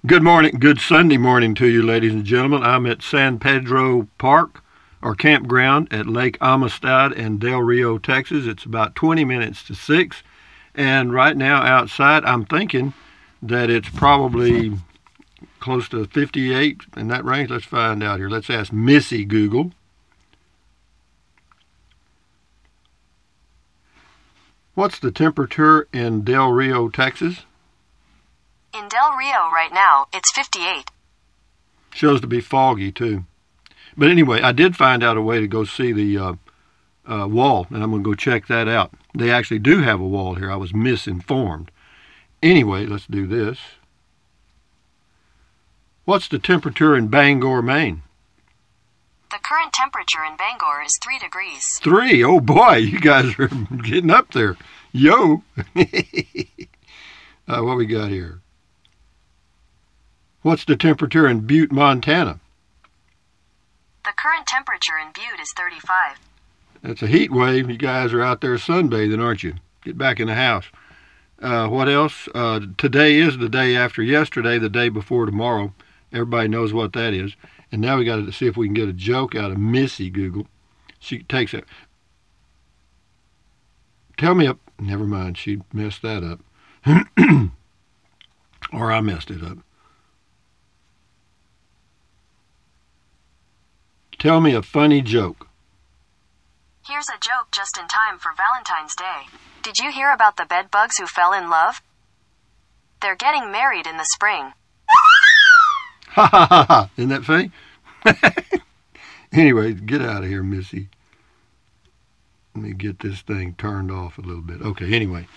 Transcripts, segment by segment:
Good morning, good Sunday morning to you, ladies and gentlemen. I'm at San Pedro Park, or campground at Lake Amistad in Del Rio, Texas. It's about 20 minutes to 6, and right now outside, I'm thinking that it's probably close to 58 in that range. Let's find out here. Let's ask Missy Google. What's the temperature in Del Rio, Texas? In Del Rio right now, it's 58. Shows to be foggy, too. But anyway, I did find out a way to go see the wall, and I'm going to go check that out. They actually do have a wall here. I was misinformed. Anyway, let's do this. What's the temperature in Bangor, Maine? The current temperature in Bangor is 3 degrees. 3? Oh, boy, you guys are getting up there. Yo! What we got here? What's the temperature in Butte, Montana? The current temperature in Butte is 35. That's a heat wave. You guys are out there sunbathing, aren't you? Get back in the house. What else? Today is the day after yesterday, the day before tomorrow. Everybody knows what that is. And now we got to see if we can get a joke out of Missy Google. She takes it. Tell me up. Never mind. She messed that up. Or I messed it up. Tell me a funny joke. Here's a joke just in time for Valentine's Day. Did you hear about the bedbugs who fell in love? They're getting married in the spring. Ha ha ha ha. Isn't that funny? Anyway, get out of here, Missy. Let me get this thing turned off a little bit. Okay, anyway,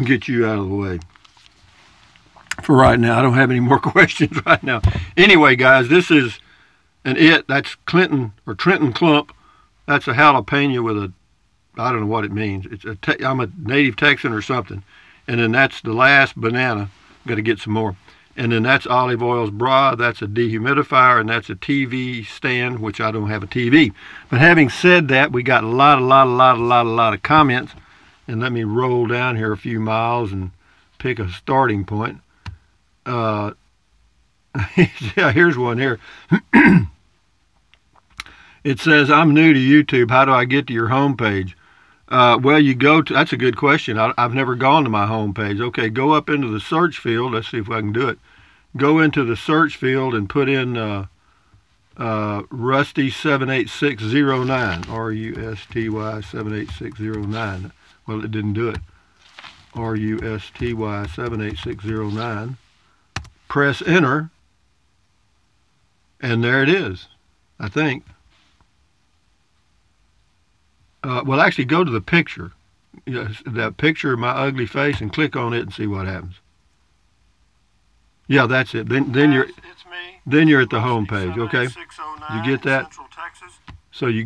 get you out of the way. For right now, I don't have any more questions right now. Anyway, guys, this is that's Clinton or Trenton Clump. That's a jalapeno with a, I don't know what it means. I'm a native Texan or something. And then that's the last banana. Got to get some more. And then that's olive oil's bra. That's a dehumidifier, and that's a TV stand, which I don't have a TV. But having said that, we got a lot of comments. And let me roll down here a few miles and pick a starting point. Yeah, here's one here. It says, I'm new to YouTube. How do I get to your homepage? Well, you go to, that's a good question. I've never gone to my homepage. Okay, go up into the search field. Let's see if I can do it. Go into the search field and put in Rusty 78609. R-U-S-T-Y 78609. Well, it didn't do it. R-U-S-T-Y 78609. Press enter. And there it is, I think. Well, actually, go to the picture, that picture of my ugly face, and click on it and see what happens. Yeah, that's it. Then you're at the home page. Okay, you get that. So you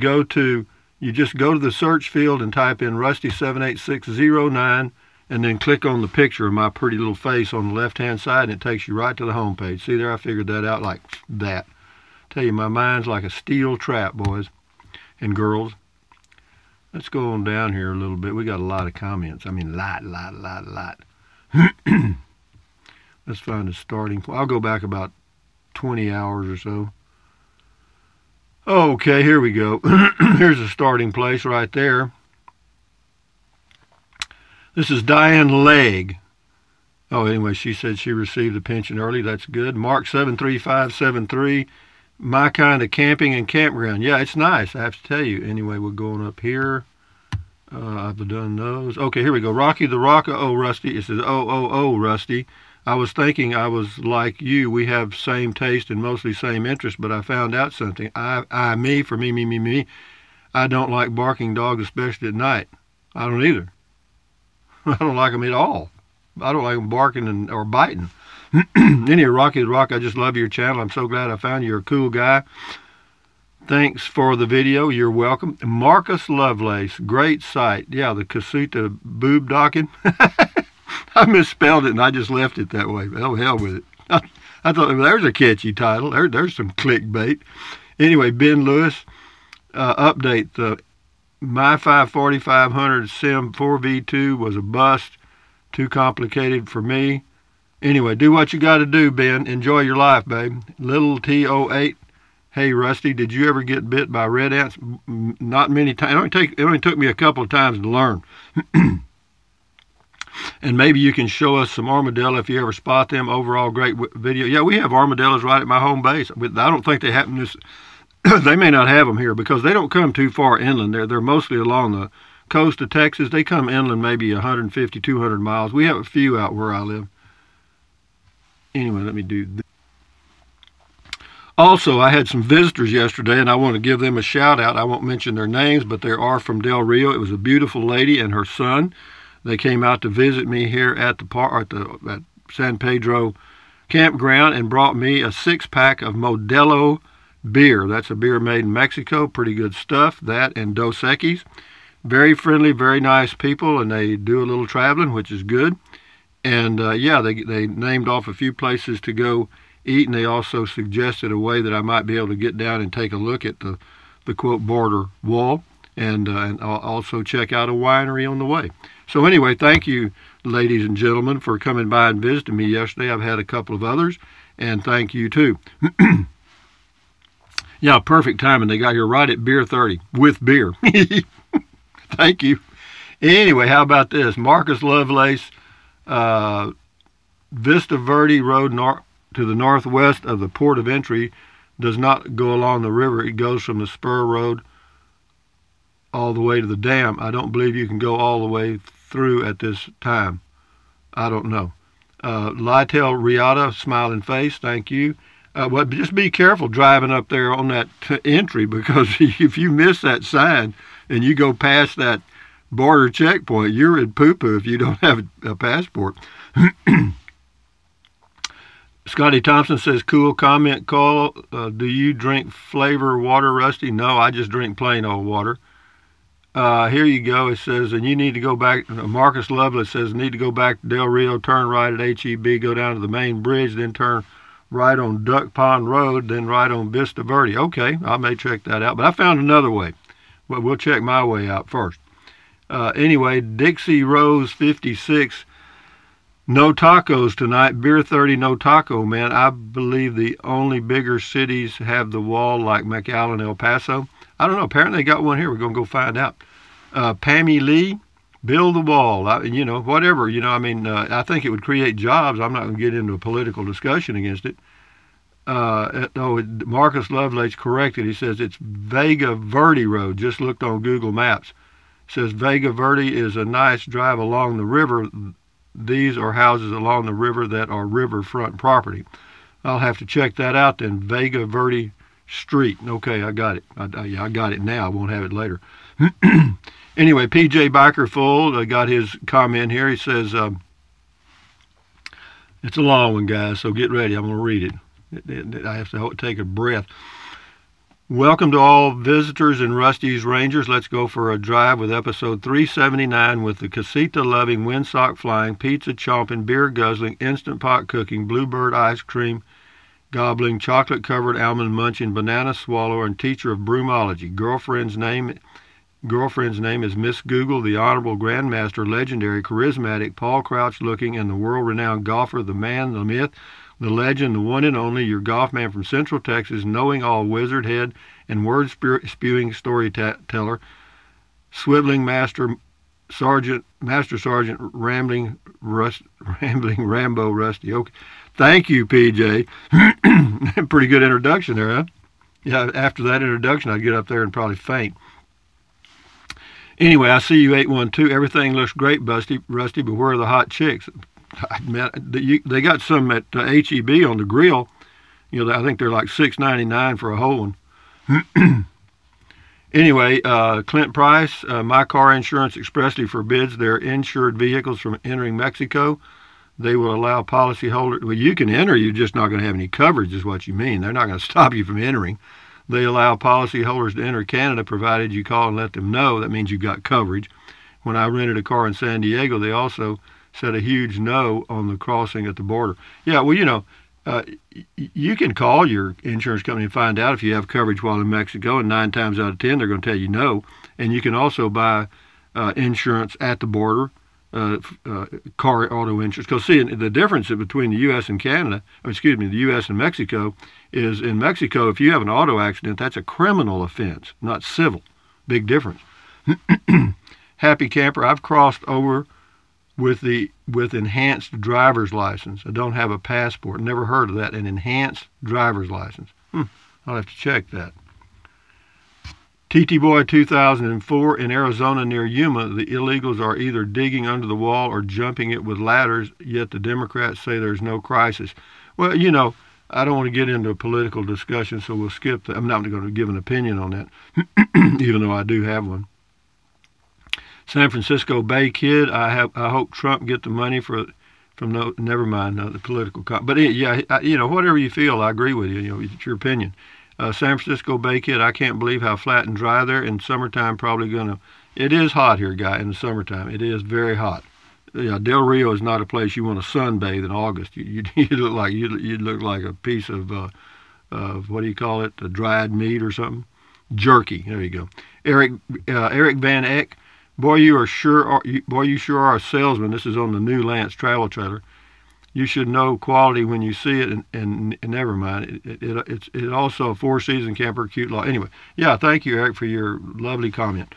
just go to the search field and type in Rusty 78609, and then click on the picture of my pretty little face on the left-hand side, and it takes you right to the home page. See there, I figured that out like that. Tell you, my mind's like a steel trap, boys and girls. Let's go on down here a little bit. We got a lot of comments. I mean, lot. Let's find a starting point. I'll go back about 20 hours or so. Okay, here we go. Here's a starting place right there. This is Diane Legg. Oh, anyway, she said she received a pension early. That's good. Mark 73573. My kind of camping and campground. Yeah, it's nice, I have to tell you. Anyway, we're going up here. I've done those. Okay, here we go. Rocky the Rocka. Oh, Rusty. It says, oh, Rusty. I was thinking I was like you. We have same taste and mostly same interest, but I found out something. Me. I don't like barking dogs, especially at night. I don't either. I don't like them at all. I don't like them barking or biting. Anyway, Rocky the Rock, I just love your channel. I'm so glad I found you. You're a cool guy. Thanks for the video. You're welcome. Marcus Lovelace, great site. Yeah, the Casuta boob docking. I misspelled it and I just left it that way. Oh, hell with it. I thought, well, there's a catchy title. There's some clickbait. Anyway, Ben Lewis, update. The My 4500 Sim 4V2 was a bust. Too complicated for me. Anyway, do what you got to do, Ben. Enjoy your life, babe. Little T08. Hey, Rusty, did you ever get bit by red ants? Not many times. It only took me a couple of times to learn. And maybe you can show us some armadillo if you ever spot them. Overall, great video. Yeah, we have armadillos right at my home base. I don't think they happen this. They may not have them here because they don't come too far inland. They're mostly along the coast of Texas. They come inland maybe 150, 200 miles. We have a few out where I live. Anyway, let me do this. Also, I had some visitors yesterday, and I want to give them a shout out. I won't mention their names, but they are from Del Rio. It was a beautiful lady and her son. They came out to visit me here at at San Pedro campground and brought me a 6-pack of Modelo beer. That's a beer made in Mexico. Pretty good stuff. That and Dos Equis. Very friendly, very nice people, and they do a little traveling, which is good. And yeah, they named off a few places to go eat, and they also suggested a way that I might be able to get down and take a look at the quote border wall, and also check out a winery on the way. So anyway, thank you, ladies and gentlemen, for coming by and visiting me yesterday. I've had a couple of others, and thank you too. Yeah, perfect timing. They got here right at beer 30 with beer. Thank you. Anyway, how about this? Marcus Lovelace, Vista Verde Road to the northwest of the port of entry does not go along the river. It goes from the spur road all the way to the dam. I don't believe you can go all the way through at this time. I don't know. Lytel Riata, smiling face, thank you. But just be careful driving up there on that entry, because if you miss that sign and you go past that border checkpoint, you're in poo-poo if you don't have a passport. Scotty Thompson says, cool comment, call. Do you drink flavor water, Rusty? No, I just drink plain old water. Here you go. It says, and you need to go back. Marcus Lovelace says, need to go back to Del Rio, turn right at HEB, go down to the main bridge, then turn right on Duck Pond Road, then right on Vista Verde. Okay, I may check that out. But I found another way. Well, we'll check my way out first. Anyway, Dixie Rose 56. No tacos tonight. Beer 30, no taco, man. I believe the only bigger cities have the wall like McAllen, El Paso. I don't know. Apparently they got one here. We're going to go find out. Pammy Lee, build the wall. Whatever. I mean, I think it would create jobs. I'm not going to get into a political discussion against it. Marcus Lovelace corrected. He says it's Vega Verde Road. Just looked on Google Maps. It says Vega Verde is a nice drive along the river. These are houses along the river that are riverfront property. I'll have to check that out then. Vega Verde Street. Okay, I got it. I got it now. I won't have it later. Anyway, PJ Bikerfold got his comment here. He says, it's a long one, guys, so get ready. I'm going to read it. I have to take a breath. Welcome to all visitors and Rusty's Rangers. Let's go for a drive with episode 379 with the casita-loving, windsock-flying, pizza-chomping, beer-guzzling, Instant Pot cooking, bluebird ice cream gobbling, chocolate-covered, almond-munching, banana-swallower, and teacher of broomology. Girlfriend's name is Miss Google, the Honorable Grandmaster, legendary, charismatic, Paul Crouch-looking, and the world-renowned golfer, the man, the myth, the legend, the one and only, your golf man from Central Texas, knowing all wizard head and word-spewing storyteller, swiveling master sergeant, rambling Rambo Rusty. Okay. Thank you, PJ. Pretty good introduction there, huh? Yeah, after that introduction, I'd get up there and probably faint. Anyway, I see you 812. Everything looks great, Rusty, but where are the hot chicks? They got some at HEB on the grill. I think they're like $6.99 for a whole one. Anyway, Clint Price, My Car Insurance expressly forbids their insured vehicles from entering Mexico. They will allow policyholders. Well, you can enter, you're just not going to have any coverage, is what you mean. They're not going to stop you from entering. They allow policyholders to enter Canada, provided you call and let them know. That means you've got coverage. When I rented a car in San Diego, they also said a huge no on the crossing at the border. Yeah, well, you can call your insurance company and find out if you have coverage while in Mexico, and 9 times out of 10 they're going to tell you no. And you can also buy insurance at the border car auto insurance. Because see, the difference between the U.S. and Canada, or excuse me, the U.S. and Mexico, is in Mexico, if you have an auto accident, that's a criminal offense, not civil. Big difference. Happy camper, I've crossed over with enhanced driver's license. I don't have a passport. Never heard of that, an enhanced driver's license. I'll have to check that. TT Boy 2004, in Arizona near Yuma, the illegals are either digging under the wall or jumping it with ladders, yet the Democrats say there's no crisis. Well, you know, I don't want to get into a political discussion, so we'll skip that. I'm not going to give an opinion on that, even though I do have one. San Francisco Bay Kid, I hope Trump get the money from never mind the political. But yeah, you know, whatever you feel, I agree with you. You know, it's your opinion. San Francisco Bay Kid, I can't believe how flat and dry there. In summertime, probably gonna. It is hot here, guy. In the summertime, it is very hot. Yeah, Del Rio is not a place you want to sunbathe in August. You look like a piece of what do you call it? A dried meat or something. Jerky. There you go. Eric Van Eck. Boy, you sure are a salesman. This is on the new Lance travel trailer. You should know quality when you see it, and never mind. It's also a 4-season camper, cute lot. Anyway, yeah, thank you, Eric, for your lovely comment.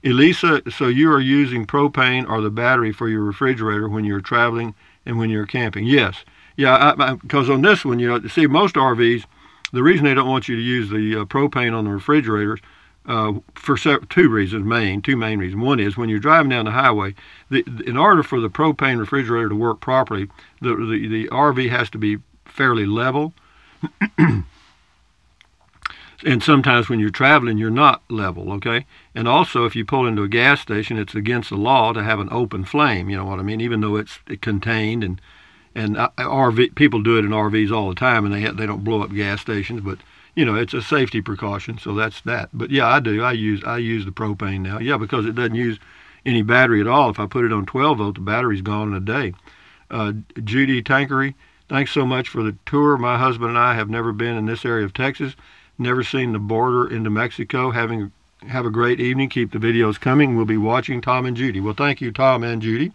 Elisa, so you are using propane or the battery for your refrigerator when you're traveling and when you're camping? Yes. Yeah, because on this one, you know, see, most RVs, the reason they don't want you to use the propane on the refrigerators for two main reasons. One is when you're driving down the highway, in order for the propane refrigerator to work properly, the RV has to be fairly level. And sometimes when you're traveling, you're not level, okay? And also, if you pull into a gas station, it's against the law to have an open flame, you know what I mean? Even though it's contained, and RV people do it in RVs all the time, and they don't blow up gas stations, but you know, it's a safety precaution, so that's that. But yeah, I do. I use the propane now. Yeah, because it doesn't use any battery at all. If I put it on 12 volt, the battery's gone in a day. Judy Tankery, thanks so much for the tour. My husband and I have never been in this area of Texas, never seen the border into Mexico. Have a great evening. Keep the videos coming. We'll be watching, Tom and Judy. Well, thank you, Tom and Judy.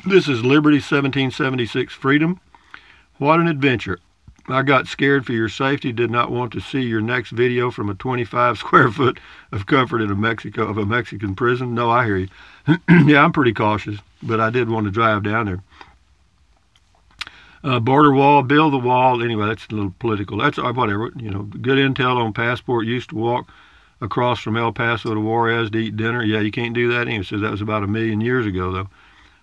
This is Liberty 1776 Freedom. What an adventure. I got scared for your safety, did not want to see your next video from a 25 square foot of comfort in a Mexican prison. No, I hear you. Yeah, I'm pretty cautious, but I did want to drive down there. Border wall, build the wall. Anyway, that's a little political. That's whatever. You know, good intel on passport. Used to walk across from El Paso to Juarez to eat dinner. Yeah, you can't do that anyway. So that was about 1 million years ago, though.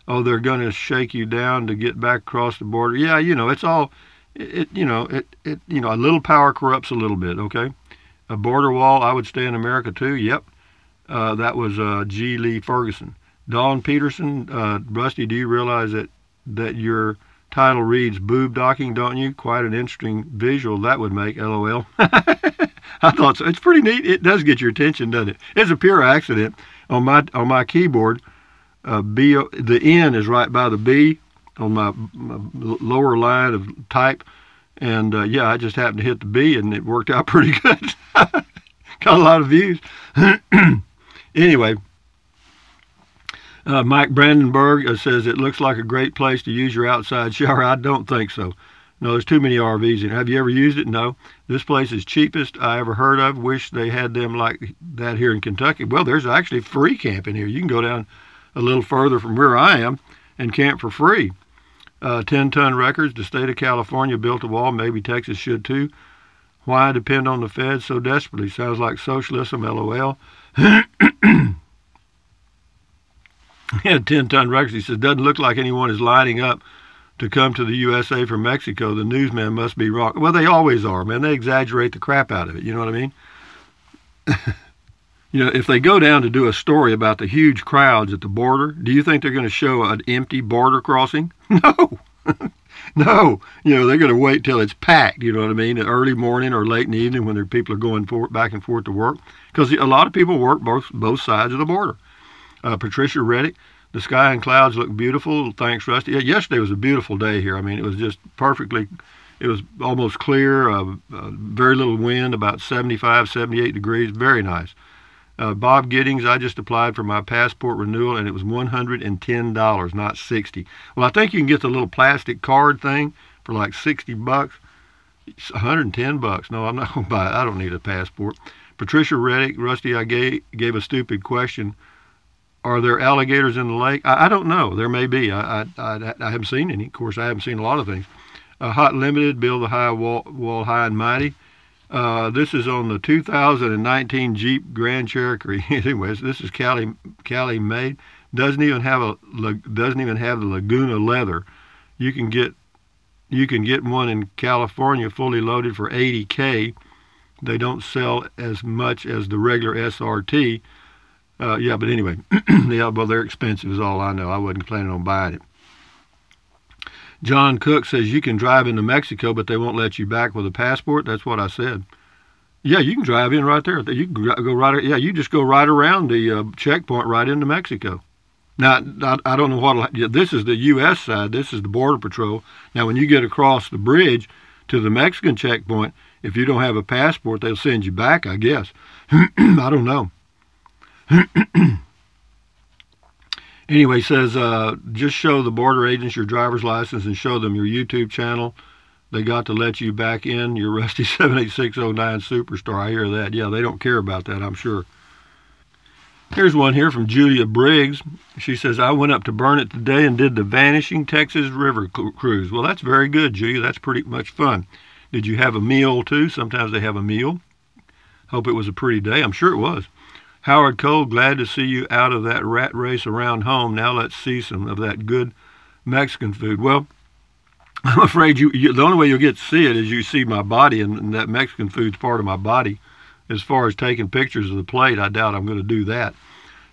Oh, they're going to shake you down to get back across the border. Yeah, you know, it's all... you know, a little power corrupts a little bit, okay? A border wall, I would stay in America too. Yep. That was G. Lee Ferguson. Dawn Peterson, Rusty, do you realize that your title reads boob docking, don't you? Quite an interesting visual that would make, LOL. I thought so. It's pretty neat. It does get your attention, doesn't it? It's a pure accident. On my keyboard, the N is right by the B on my lower line of type, and yeah, I just happened to hit the B, and it worked out pretty good. Got a lot of views. Anyway, Mike Brandenburg says it looks like a great place to use your outside shower. I don't think so. No, there's too many RVs in. Have you ever used it? No. This place is cheapest I ever heard of. Wish they had them like that here in Kentucky. Well, there's actually free camping here. You can go down a little further from where I am and camp for free. 10-ton records. The state of California built a wall. Maybe Texas should too. Why depend on the feds so desperately? Sounds like socialism, LOL. Yeah, 10-ton records. He says, doesn't look like anyone is lining up to come to the USA from Mexico. The newsmen must be wrong. Well, they always are, man. They exaggerate the crap out of it. You know what I mean? You know, if they go down to do a story about the huge crowds at the border, do you think they're going to show an empty border crossing? No. No. You know, they're going to wait till it's packed, you know what I mean, early morning or late in the evening when their people are going back and forth to work. Because a lot of people work both sides of the border. Patricia Reddick, the sky and clouds look beautiful. Thanks, Rusty. Yeah, yesterday was a beautiful day here. I mean, it was just perfectly, it was almost clear, very little wind, about 75, 78 degrees. Very nice. Bob Giddings, I just applied for my passport renewal, and it was $110, not $60. Well, I think you can get the little plastic card thing for like $60. It's $110. No, I'm not going to buy it. I don't need a passport. Patricia Reddick, Rusty, I gave a stupid question. Are there alligators in the lake? I don't know. There may be. I haven't seen any. Of course, I haven't seen a lot of things. Hot Limited, Build the High Wall High and Mighty. This is on the 2019 Jeep Grand Cherokee. Anyways, this is Cali made. Doesn't even have the Laguna leather. You can get one in California fully loaded for $80K. They don't sell as much as the regular SRT. Yeah, but anyway, yeah, well, they're expensive is all I know. I wasn't planning on buying it. John Cooke says you can drive into Mexico, but they won't let you back with a passport. That's what I said. Yeah, you can drive in right there. You can go right. Yeah, you just go right around the checkpoint right into Mexico. Now, I don't know what. This is the U.S. side. This is the Border Patrol. Now, when you get across the bridge to the Mexican checkpoint, if you don't have a passport, they'll send you back, I guess. I don't know. Anyway, says, just show the border agents your driver's license and show them your YouTube channel. They got to let you back in. Your Rusty 78609 Superstar. I hear that. Yeah, they don't care about that, I'm sure. Here's one here from Julia Briggs. She says, I went up to Burnett today and did the Vanishing Texas River Cruise. Well, that's very good, Julia. That's pretty much fun. Did you have a meal, too? Sometimes they have a meal. Hope it was a pretty day. I'm sure it was. Howard Cole, glad to see you out of that rat race around home. Now let's see some of that good Mexican food. Well, I'm afraid the only way you'll get to see it is you see my body, and that Mexican food's part of my body. As far as taking pictures of the plate, I doubt I'm going to do that.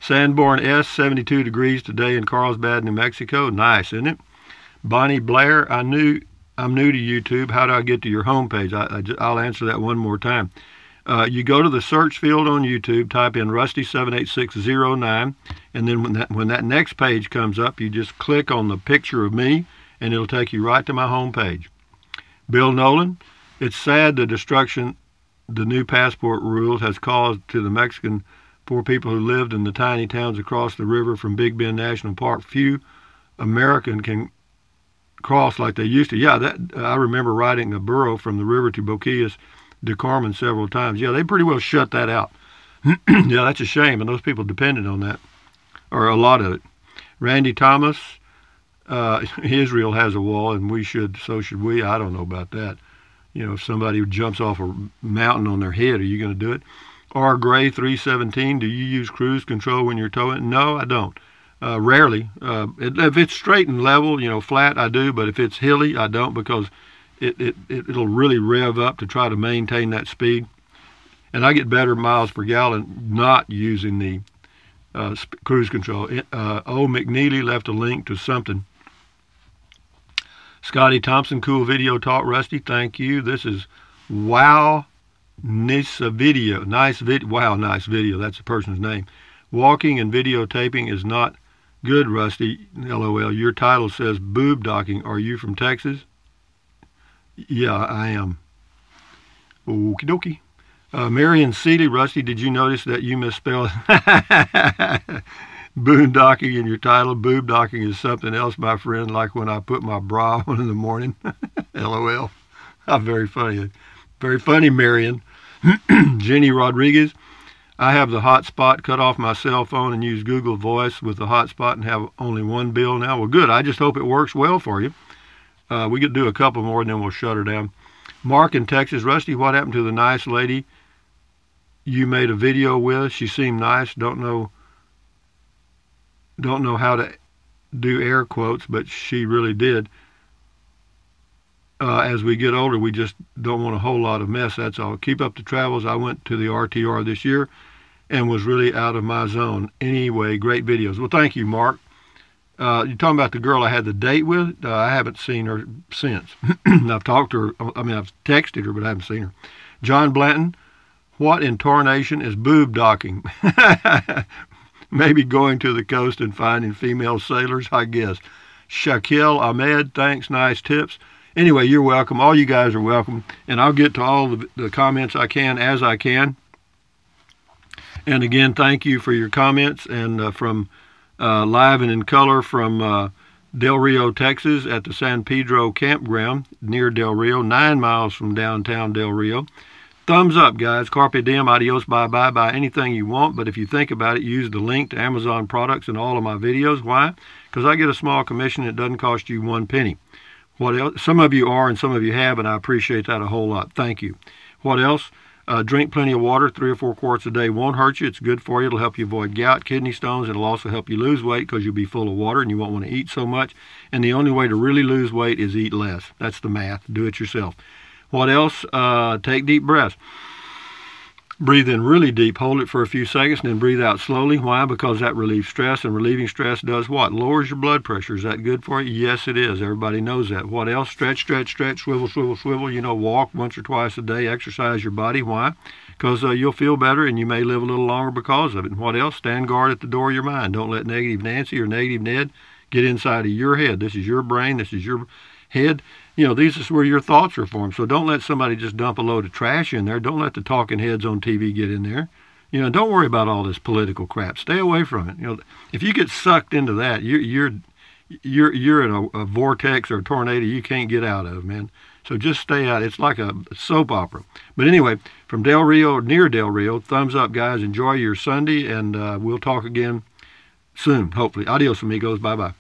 Sanborn S, 72 degrees today in Carlsbad, New Mexico. Nice, isn't it? Bonnie Blair, I'm new to YouTube. How do I get to your homepage? I'll answer that one more time. You go to the search field on YouTube, type in Rusty 78609, and then when that next page comes up, you just click on the picture of me, and it'll take you right to my homepage. Bill Nolan, it's sad the destruction the new passport rules has caused to the Mexican poor people who lived in the tiny towns across the river from Big Bend National Park. Few American can cross like they used to. Yeah, I remember riding a burro from the river to Boquillas de Carmen several times. Yeah, they pretty well shut that out. Yeah, that's a shame, and those people depended on that, or a lot of it. Randy Thomas, Israel has a wall, and so should we. I don't know about that. You know, if somebody jumps off a mountain on their head, are you going to do it? R. Gray 317, do you use cruise control when you're towing? No, I don't. Rarely. If it's straight and level, you know, flat, I do, but if it's hilly, I don't, because it'll really rev up to try to maintain that speed. And I get better miles per gallon not using the cruise control. O. McNeely left a link to something. Scotty Thompson, cool video taught Rusty. Thank you. This is Wow Nissa Video. Nice video. Wow, nice video. That's the person's name. Walking and videotaping is not good, Rusty. LOL. Your title says boob docking. Are you from Texas? Yeah, I am. Okie dokie. Marion City, Rusty, did you notice that you misspelled boondocking in your title? Boob docking is something else, my friend, like when I put my bra on in the morning. LOL. Very funny. Very funny, Marion. Jenny Rodriguez, I have the hotspot, cut off my cell phone and use Google Voice with the hotspot and have only one bill now. Well, good. I just hope it works well for you. We could do a couple more and then we'll shut her down. Mark in Texas, Rusty, what happened to the nice lady you made a video with? She seemed nice. Don't know how to do air quotes, but she really did. As we get older, we just don't want a whole lot of mess, that's all. Keep up the travels. I went to the RTR this year and was really out of my zone. Anyway, great videos. Well, thank you, Mark. You're talking about the girl I had the date with? I haven't seen her since. I've talked to her. I mean, I've texted her, but I haven't seen her. John Blanton, what in tarnation is boob docking? Maybe going to the coast and finding female sailors, I guess. Shaquille Ahmed, thanks, nice tips. Anyway, you're welcome. All you guys are welcome. And I'll get to all the comments I can as I can. And again, thank you for your comments. And from live and in color from Del Rio, Texas, at the San Pedro campground near Del Rio, 9 miles from downtown Del Rio. Thumbs up, guys. Carpe diem, adios, bye-bye. Buy anything you want, but if you think about it, use the link to Amazon products in all of my videos. Why? Because I get a small commission. It doesn't cost you 1 penny. What else? Some of you are and some of you have, and I appreciate that a whole lot. Thank you. What else? Drink plenty of water. 3 or 4 quarts a day won't hurt you. It's good for you. It'll help you avoid gout, kidney stones. It'll also help you lose weight because you'll be full of water and you won't want to eat so much. And the only way to really lose weight is eat less. That's the math. Do it yourself. What else? Take deep breaths. Breathe in really deep, hold it for a few seconds, and then breathe out slowly. Why? Because that relieves stress, and relieving stress does what? Lowers your blood pressure. Is that good for you? Yes, it is. Everybody knows that. What else? Stretch, stretch, stretch, swivel, swivel, swivel. You know, walk once or twice a day. Exercise your body. Why? Because you'll feel better, and you may live a little longer because of it. And what else? Stand guard at the door of your mind. Don't let negative Nancy or negative Ned get inside of your head. This is your brain. This is your head. You know, this is where your thoughts are formed. So don't let somebody just dump a load of trash in there. Don't let the talking heads on TV get in there. You know, don't worry about all this political crap. Stay away from it. You know, if you get sucked into that, you're in a vortex or a tornado you can't get out of, man. So just stay out. It's like a soap opera. But anyway, from Del Rio, near Del Rio, thumbs up, guys. Enjoy your Sunday, and we'll talk again soon, hopefully. Adios, amigos. Bye-bye.